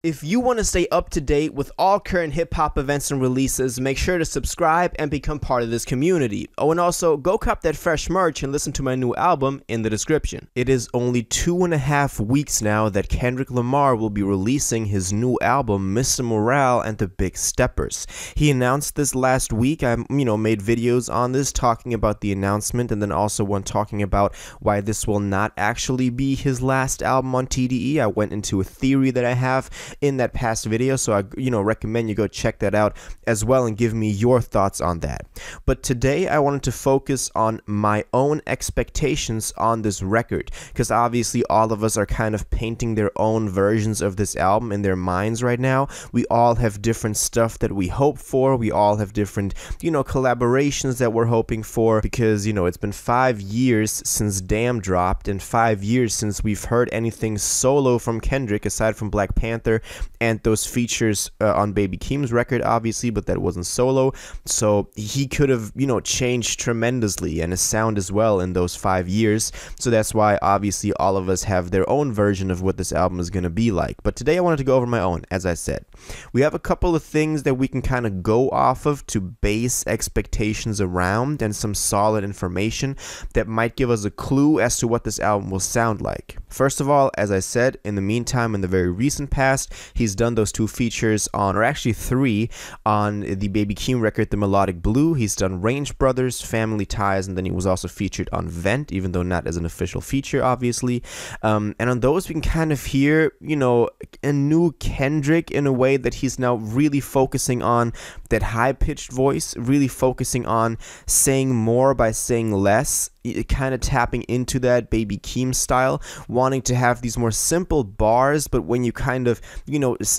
If you want to stay up to date with all current hip-hop events and releases, make sure to subscribe and become part of this community. Oh, and also, go cop that fresh merch and listen to my new album in the description. It is only 2.5 weeks now that Kendrick Lamar will be releasing his new album, Mr. Morale and the Big Steppers. He announced this last week. I, made videos on this talking about the announcement, and then also one talking about why this will not actually be his last album on TDE. I went into a theory that I have in that past video, so I recommend you go check that out as well and give me your thoughts on that. But today I wanted to focus on my own expectations on this record, because obviously all of us are kind of painting their own versions of this album in their minds right now. We all have different stuff that we hope for. We all have different collaborations that we're hoping for, because it's been 5 years since Damn dropped, and 5 years since we've heard anything solo from Kendrick aside from Black Panther and those features on Baby Keem's record, obviously, but that wasn't solo. So he could have, changed tremendously, and his sound as well, in those 5 years. So that's why obviously all of us have their own version of what this album is going to be like. But today I wanted to go over my own, as I said. We have a couple of things that we can kind of go off of to base expectations around, and some solid information that might give us a clue as to what this album will sound like. First of all, as I said, in the meantime, in the very recent past, he's done those 2 features on, or actually 3, on the Baby Keem record, The Melodic Blue. He's done Range Brothers, Family Ties, and then he was also featured on Vent, even though not as an official feature, obviously. And on those, we can kind of hear, a new Kendrick in a way that he's now really focusing on that high-pitched voice, really focusing on saying more by saying less, kind of tapping into that Baby Keem style, wanting to have these more simple bars, but when you kind of,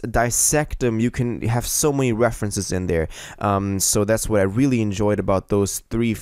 dissect them, you can have so many references in there. So that's what I really enjoyed about those 2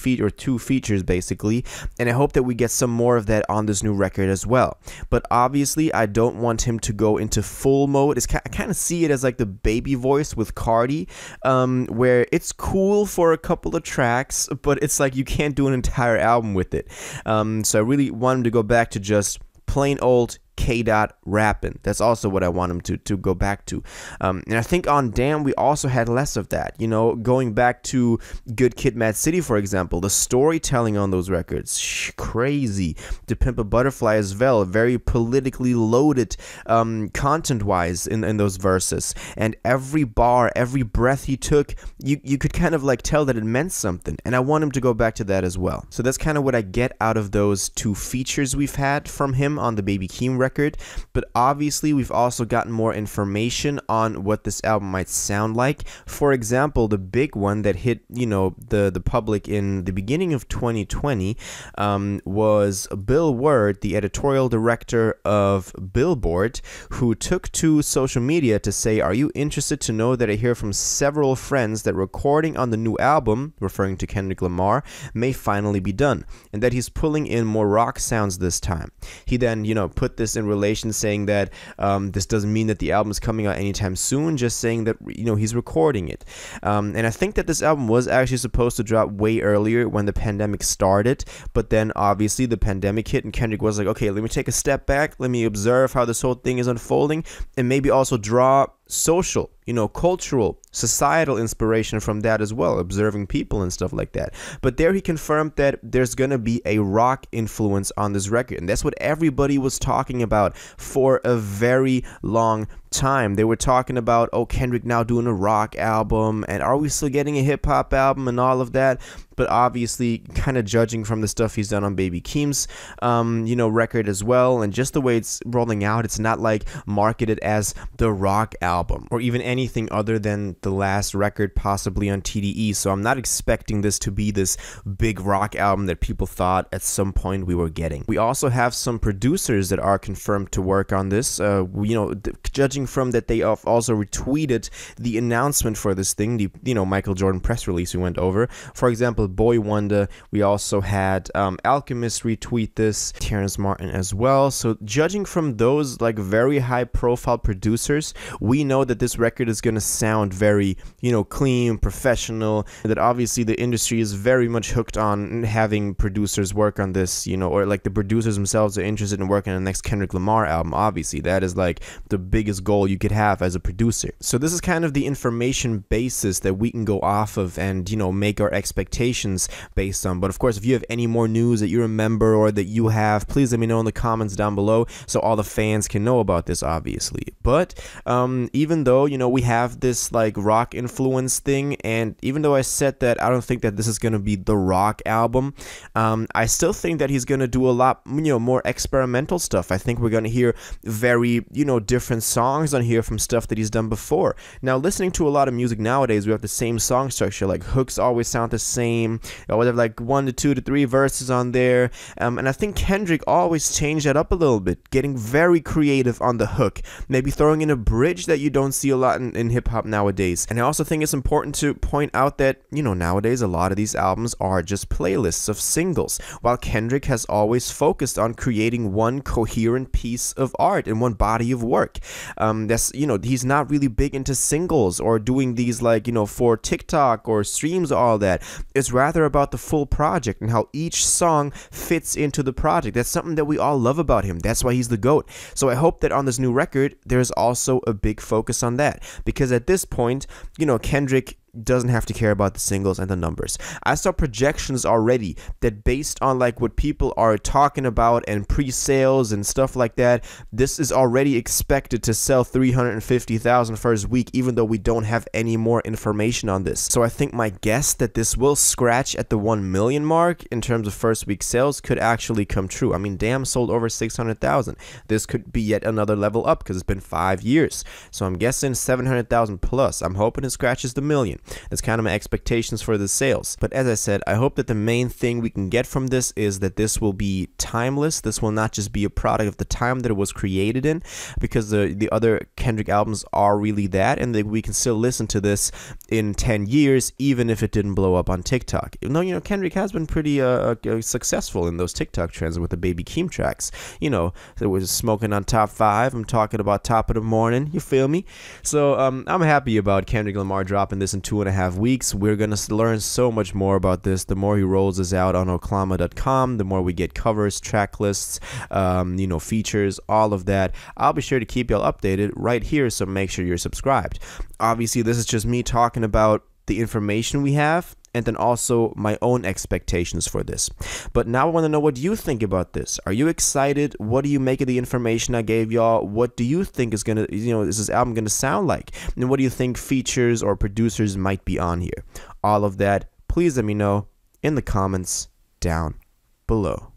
features, basically, and I hope that we get some more of that on this new record as well. But obviously, I don't want him to go into full mode. I kind of see it as like the baby voice with Cardi, where it's cool for a couple of tracks, but it's like you can't do an entire album with it. So I really want him to go back to just plain old K-Dot rapping. That's also what I want him to go back to. And I think on Damn, we also had less of that. Going back to Good Kid, Mad City, for example, the storytelling on those records, crazy. To Pimp a Butterfly as well, very politically loaded content-wise in those verses. And every bar, every breath he took, you could kind of like tell that it meant something. And I want him to go back to that as well. So that's kind of what I get out of those 2 features we've had from him on the Baby Keem record. But obviously we've also gotten more information on what this album might sound like. For example, the big one that hit the public in the beginning of 2020 was Bill Word, the editorial director of Billboard, who took to social media to say, "Are you interested to know that I hear from several friends that recording on the new album," referring to Kendrick Lamar, "may finally be done, and that he's pulling in more rock sounds this time." He then put this in relation, saying that this doesn't mean that the album is coming out anytime soon, just saying that he's recording it. And I think that this album was actually supposed to drop way earlier when the pandemic started, but then obviously the pandemic hit and Kendrick was like, okay, let me take a step back, let me observe how this whole thing is unfolding, and maybe also draw social, cultural, societal inspiration from that as well, observing people and stuff like that. But there he confirmed that there's gonna be a rock influence on this record, and that's what everybody was talking about for a very long time. They were talking about, oh, Kendrick now doing a rock album, and are we still getting a hip-hop album and all of that? But obviously, kind of judging from the stuff he's done on Baby Keem's record as well, and just the way it's rolling out, it's not like marketed as the rock album or even anything other than the last record possibly on TDE. So I'm not expecting this to be this big rock album that people thought at some point we were getting. We also have some producers that are confirmed to work on this. Judging from that, they have also retweeted the announcement for this thing, the Michael Jordan press release we went over. For example, example, Boy Wonder. We also had Alchemist retweet this, Terrence Martin as well. So judging from those like very high profile producers, we know that this record is going to sound very, clean, professional, that obviously the industry is very much hooked on having producers work on this, or like the producers themselves are interested in working on the next Kendrick Lamar album. Obviously, that is like the biggest goal you could have as a producer. So this is kind of the information basis that we can go off of and, make our expectations based on. But of course, if you have any more news that you remember or that you have, please let me know in the comments down below so all the fans can know about this, obviously. But even though, we have this like rock influence thing, and even though I said that I don't think that this is going to be the rock album, I still think that he's going to do a lot, more experimental stuff. I think we're going to hear very, different songs on here from stuff that he's done before. Now, listening to a lot of music nowadays, we have the same song structure, like hooks always sound the same. We have like 1 to 2 to 3 verses on there. And I think Kendrick always changed that up a little bit, getting very creative on the hook, maybe throwing in a bridge that you don't see a lot in hip hop nowadays. And I also think it's important to point out that, nowadays a lot of these albums are just playlists of singles, while Kendrick has always focused on creating one coherent piece of art and one body of work. That's, he's not really big into singles or doing these like, for TikTok or streams or all that. It's rather about the full project and how each song fits into the project. That's something that we all love about him. That's why he's the GOAT. So I hope that on this new record, there's also a big focus on that, because at this point, Kendrick doesn't have to care about the singles and the numbers. I saw projections already that based on like what people are talking about and pre-sales and stuff like that, this is already expected to sell 350,000 first week, even though we don't have any more information on this. So I think my guess that this will scratch at the 1 million mark in terms of first week sales could actually come true. I mean, Damn sold over 600,000. This could be yet another level up because it's been 5 years. So I'm guessing 700,000 plus. I'm hoping it scratches the million. That's kind of my expectations for the sales. But as I said, I hope that the main thing we can get from this is that this will be timeless. This will not just be a product of the time that it was created in, because the other Kendrick albums are really that, and that we can still listen to this in 10 years, even if it didn't blow up on TikTok. Even though, Kendrick has been pretty successful in those TikTok trends with the Baby Keem tracks. It was smoking on top 5. I'm talking about top of the morning. You feel me? So I'm happy about Kendrick Lamar dropping this in 2.5 weeks. We're gonna learn so much more about this the more he rolls this out on Oklahoma.com, the more we get covers, track lists, features, all of that. I'll be sure to keep y'all updated right here, so make sure you're subscribed. Obviously, this is just me talking about the information we have, and then also my own expectations for this. But now I want to know what you think about this. Are you excited? What do you make of the information I gave y'all? What do you think is gonna, is this album gonna sound like? And what do you think features or producers might be on here? All of that, please let me know in the comments down below.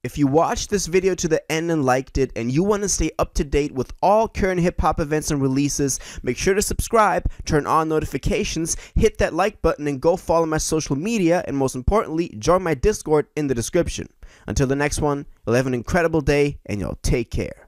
If you watched this video to the end and liked it, and you want to stay up to date with all current hip-hop events and releases, make sure to subscribe, turn on notifications, hit that like button, and go follow my social media, and most importantly, join my Discord in the description. Until the next one, you'll have an incredible day, and y'all take care.